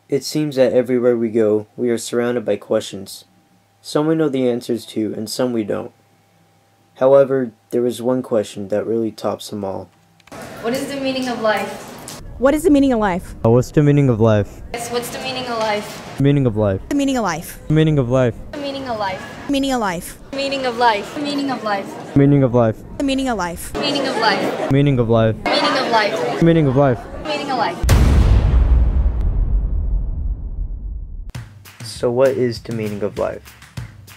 It seems that everywhere we go, we are surrounded by questions. Some we know the answers to, and some we don't. However, there is one question that really tops them all. What is the meaning of life? What is the meaning of life? What's the meaning of life? Yes, what's the meaning of life? Meaning of life. The meaning of life. Meaning of life. The meaning of life. Meaning of life. Meaning of life. Meaning of life. Meaning of life. The meaning of life. Meaning of life. Meaning of life. Meaning of life. Meaning of life. Meaning of life. So what is the meaning of life?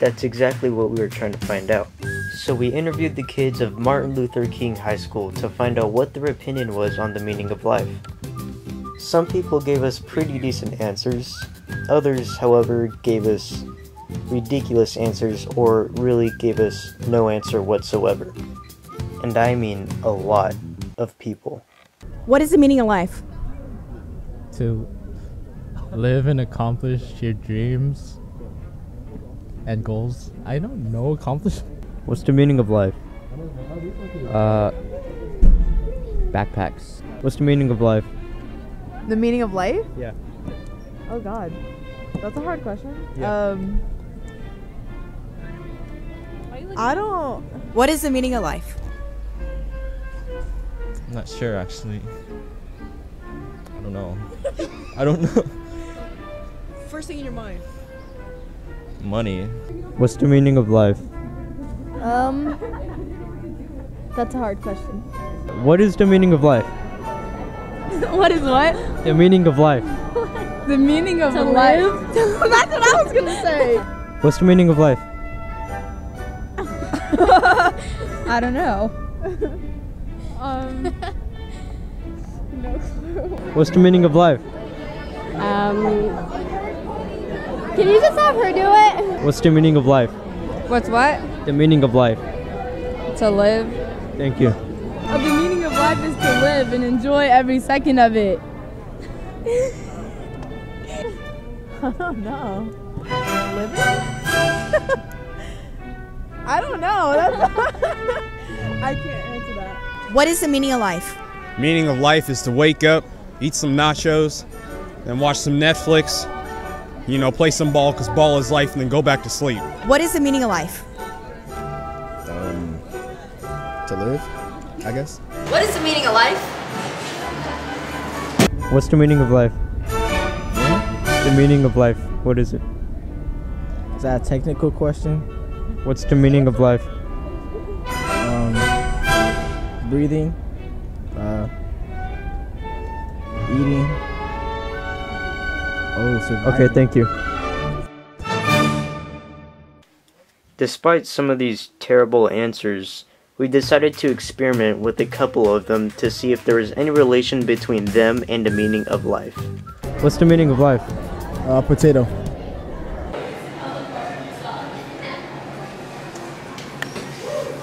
That's exactly what we were trying to find out. So we interviewed the kids of Martin Luther King High School to find out what their opinion was on the meaning of life. Some people gave us pretty decent answers. Others, however, gave us ridiculous answers or really gave us no answer whatsoever. And I mean a lot of people. What is the meaning of life? To live and accomplish your dreams and goals. I don't know, accomplish. What's the meaning of life? Backpacks. What's the meaning of life? The meaning of life? Yeah. Oh God, that's a hard question. Yeah. I don't. What is the meaning of life? I'm not sure actually. I don't know. I don't know. First thing in your mind. Money. What's the meaning of life? That's a hard question. What is the meaning of life? What is what? The meaning of life. The meaning of life? That's what I was gonna say. What's the meaning of life? I don't know. No clue. What's the meaning of life? Can you just have her do it? What's the meaning of life? What's what? The meaning of life. To live. Thank you. The meaning of life is to live and enjoy every second of it. I don't know. Living? I don't know. I can't answer that. What is the meaning of life? Meaning of life is to wake up, eat some nachos, then watch some Netflix, you know, play some ball because ball is life, and then go back to sleep. What is the meaning of life? To live, I guess. What is the meaning of life? What's the meaning of life? The meaning of life. What is it? Is that a technical question? What's the meaning of life? Breathing. Eating. Oh, surviving. Okay, thank you. Despite some of these terrible answers, we decided to experiment with a couple of them to see if there was any relation between them and the meaning of life. What's the meaning of life? Potato.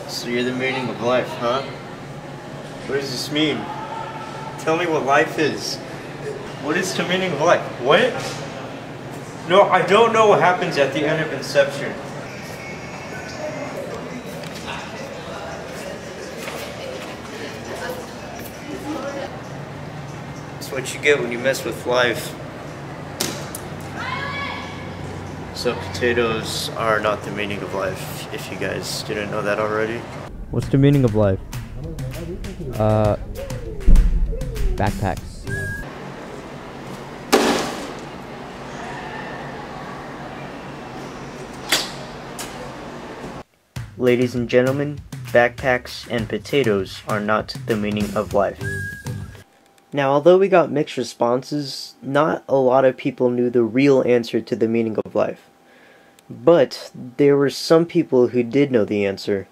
So you're the meaning of life, huh? What does this mean? Tell me what life is. What is the meaning of life? What? No, I don't know what happens at the end of Inception. That's what you get when you mess with life. So potatoes are not the meaning of life, if you guys didn't know that already. What's the meaning of life? Backpacks. Ladies and gentlemen, backpacks and potatoes are not the meaning of life. Now, although we got mixed responses, not a lot of people knew the real answer to the meaning of life. But there were some people who did know the answer.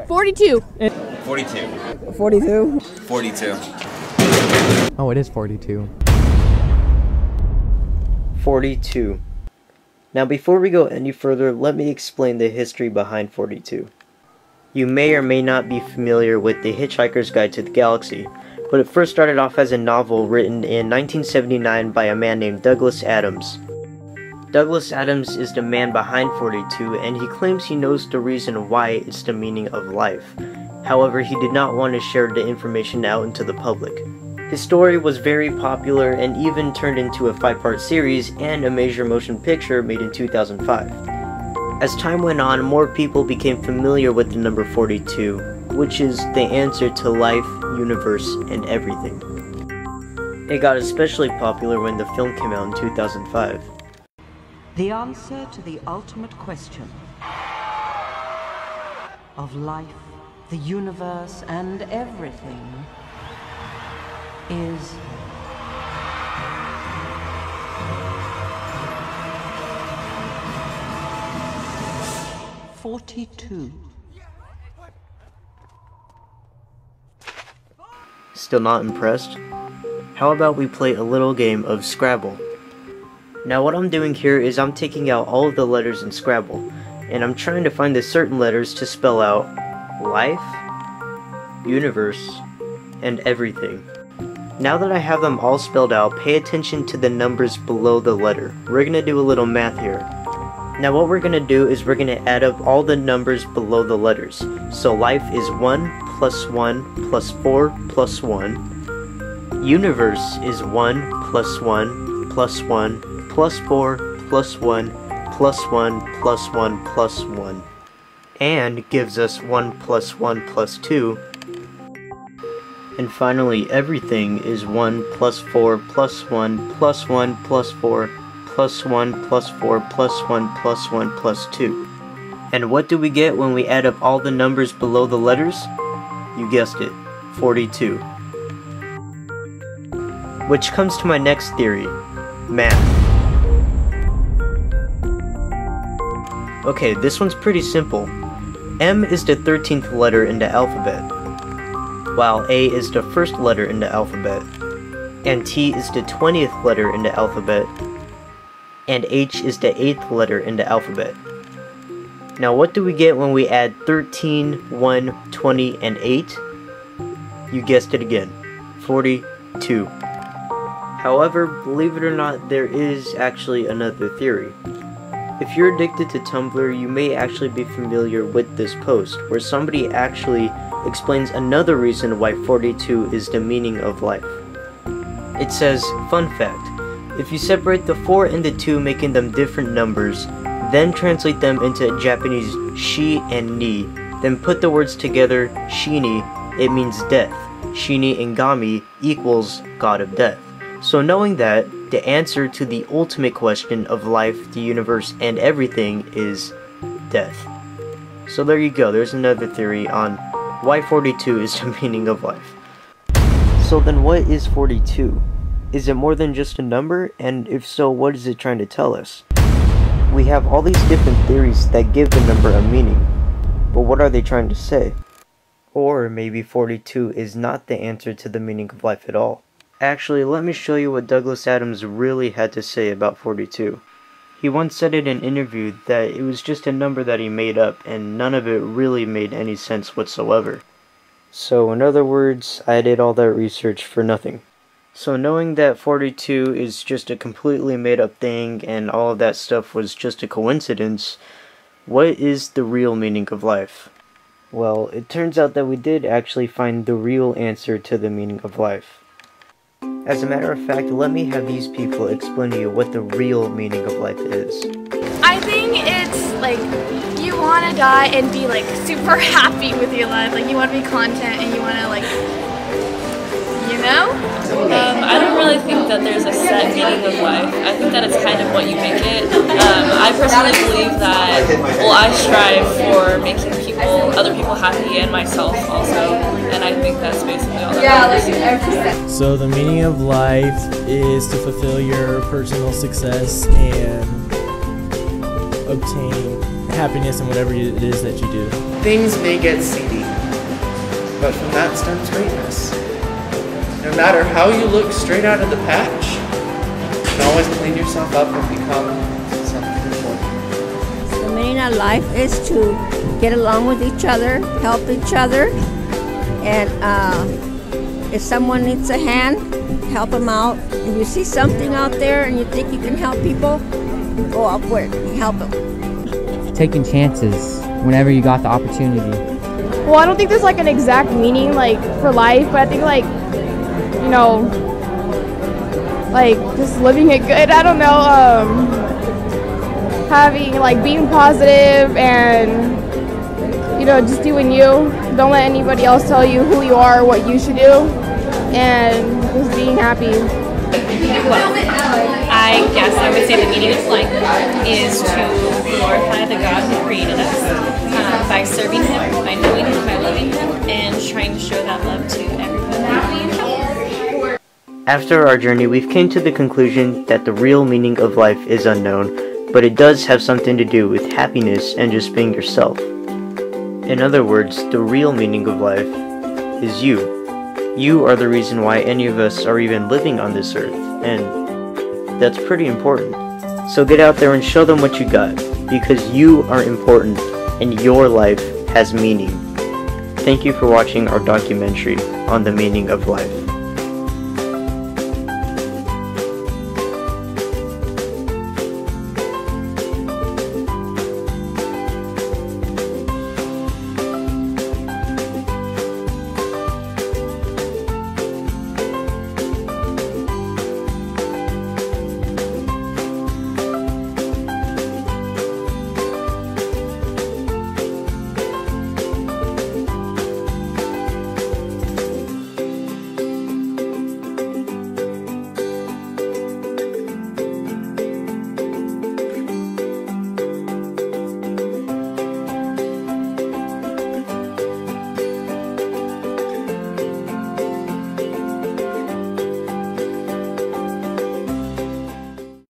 42. 42. 42. 42. Oh, it is 42. 42. Now before we go any further, let me explain the history behind 42. You may or may not be familiar with The Hitchhiker's Guide to the Galaxy, but it first started off as a novel written in 1979 by a man named Douglas Adams. Douglas Adams is the man behind 42, and he claims he knows the reason why it's the meaning of life. However, he did not want to share the information out into the public. His story was very popular and even turned into a 5-part series and a major motion picture made in 2005. As time went on, more people became familiar with the number 42, which is the answer to life, universe, and everything. It got especially popular when the film came out in 2005. The answer to the ultimate question of life, the universe, and everything is 42. Still not impressed? How about we play a little game of Scrabble? Now what I'm doing here is I'm taking out all of the letters in Scrabble, and I'm trying to find the certain letters to spell out life, universe, and everything. Now that I have them all spelled out, pay attention to the numbers below the letter. We're gonna do a little math here. Now what we're gonna do is we're gonna add up all the numbers below the letters. So life is 1 plus 1 plus 4 plus 1. Universe is 1 plus 1 plus 1 plus 4 plus 1 plus 1 plus 1 plus 1. And gives us 1 plus 1 plus 2. And finally, everything is 1 plus 4 plus 1 plus 1 plus 4 plus 1 plus 4 plus 1 plus 1 plus 2. And what do we get when we add up all the numbers below the letters? You guessed it, 42. Which comes to my next theory, math. Okay, this one's pretty simple. M is the 13th letter in the alphabet, while A is the first letter in the alphabet, and T is the 20th letter in the alphabet, and H is the 8th letter in the alphabet. Now what do we get when we add 13, 1, 20, and 8? You guessed it again, 42. However, believe it or not, there is actually another theory. If you're addicted to Tumblr, you may actually be familiar with this post, where somebody actually explains another reason why 42 is the meaning of life. It says, fun fact, if you separate the 4 and the 2, making them different numbers, then translate them into Japanese shi and ni, then put the words together, shini, it means death. Shini Ingami equals God of Death. So knowing that, the answer to the ultimate question of life, the universe, and everything is death. So there you go, there's another theory on why 42 is the meaning of life. So then what is 42? Is it more than just a number? And if so, what is it trying to tell us? We have all these different theories that give the number a meaning, but what are they trying to say? Or maybe 42 is not the answer to the meaning of life at all. Actually, let me show you what Douglas Adams really had to say about 42. He once said in an interview that it was just a number that he made up and none of it really made any sense whatsoever. So in other words, I did all that research for nothing. So knowing that 42 is just a completely made up thing and all of that stuff was just a coincidence, what is the real meaning of life? Well, it turns out that we did actually find the real answer to the meaning of life. As a matter of fact, let me have these people explain to you what the real meaning of life is. I think it's like you want to die and be like super happy with your life. Like you want to be content and you want to like, you know? I don't really think that there's a set meaning of life. I think that it's kind of what you make it. I personally believe that, well, I strive for making other people happy and myself also, and I think that's basically all that matters. So the meaning of life is to fulfill your personal success and obtain happiness in whatever it is that you do. Things may get seedy, but from that stems greatness. No matter how you look straight out of the patch, you can always clean yourself up and become something important. The meaning of life is to get along with each other, help each other, and if someone needs a hand, help them out. If you see something out there and you think you can help people, go up for it and help them. Taking chances whenever you got the opportunity. Well, I don't think there's like an exact meaning like for life, but I think like you know, like just living it good. I don't know, having like being positive and you know just doing you. Don't let anybody else tell you who you are, what you should do, and just being happy. Well, I guess I would say the meaning of life is to glorify the God who created us by serving Him, by knowing Him, by loving Him, and trying to show that love to everyone that we encounter. After our journey, we've came to the conclusion that the real meaning of life is unknown, but it does have something to do with happiness and just being yourself. In other words, the real meaning of life is you. You are the reason why any of us are even living on this earth, and that's pretty important. So get out there and show them what you got, because you are important and your life has meaning. Thank you for watching our documentary on the meaning of life.